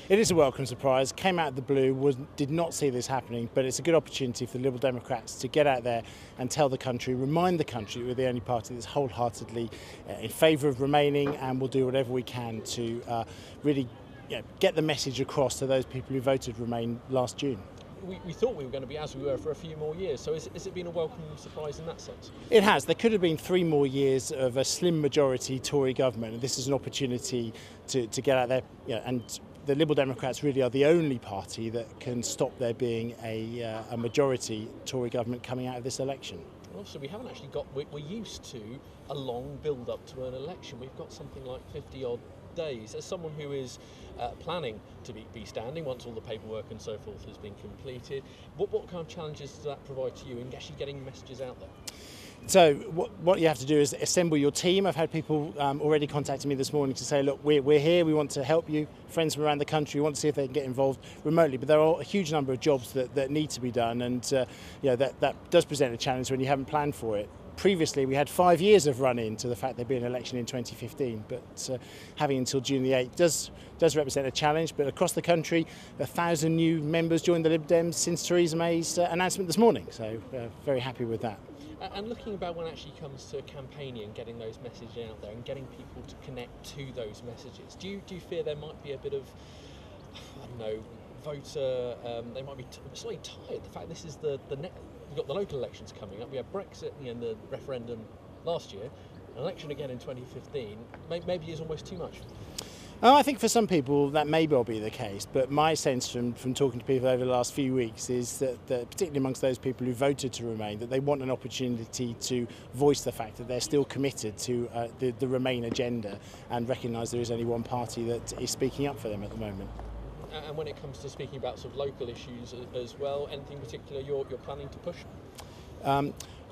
It is a welcome surprise. Came out of the blue, did not see this happening, but it's a good opportunity for the Liberal Democrats to get out there and tell the country, remind the country we're the only party that's wholeheartedly in favour of remaining, and we'll do whatever we can to really get the message across to those people who voted Remain last June. We thought we were going to be as we were for a few more years, so has it been a welcome surprise in that sense? It has. There could have been 3 more years of a slim majority Tory government, and this is an opportunity to get out there. And the Liberal Democrats really are the only party that can stop there being a majority Tory government coming out of this election. Also, we haven't actually we're used to a long build-up to an election. We've got something like 50-odd days. As someone who is planning to be standing once all the paperwork and so forth has been completed, what kind of challenges does that provide to you in actually getting messages out there? So what you have to do is assemble your team. I've had people already contacting me this morning to say, look, we're here, we want to help you, friends from around the country, we want to see if they can get involved remotely. But there are a huge number of jobs that need to be done, and that does present a challenge when you haven't planned for it. Previously, we had 5 years of run-in to the fact there'd be an election in 2015, but having until June the 8th does represent a challenge. But across the country, 1,000 new members joined the Lib Dems since Theresa May's announcement this morning, so very happy with that. And looking about when it actually comes to campaigning and getting those messages out there and getting people to connect to those messages, do you fear there might be a bit of, I don't know, voter, they might be slightly tired? The fact this is we've got the local elections coming up, we have Brexit and the referendum last year, an election again in 2015, maybe is almost too much. Oh, I think for some people that may well be the case, but my sense from talking to people over the last few weeks is that particularly amongst those people who voted to Remain, that they want an opportunity to voice the fact that they're still committed to the Remain agenda and recognise there is only one party that is speaking up for them at the moment. And when it comes to speaking about sort of local issues as well, anything particular you're planning to push? I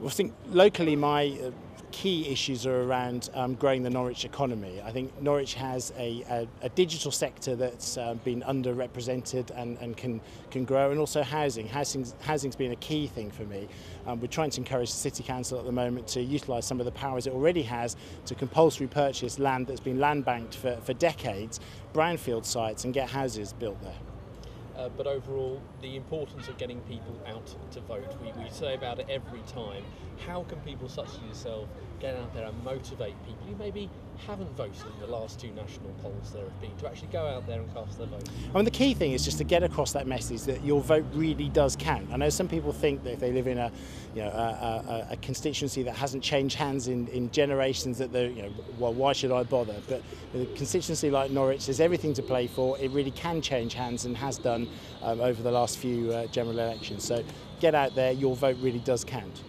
think locally my key issues are around growing the Norwich economy. I think Norwich has a digital sector that's been underrepresented and can grow, and also housing. Housing's been a key thing for me. We're trying to encourage the City Council at the moment to utilise some of the powers it already has to compulsory purchase land that's been land banked for decades, brownfield sites, and get houses built there. But overall, the importance of getting people out to vote. We say about it every time. How can people such as yourself get out there and motivate people who maybe haven't voted in the last 2 national polls there have been to actually go out there and cast their vote? I mean, the key thing is just to get across that message that your vote really does count. I know some people think that if they live in a constituency that hasn't changed hands in generations, that they're, well, why should I bother? But a constituency like Norwich has everything to play for. It really can change hands and has done over the last few general elections. So get out there, your vote really does count.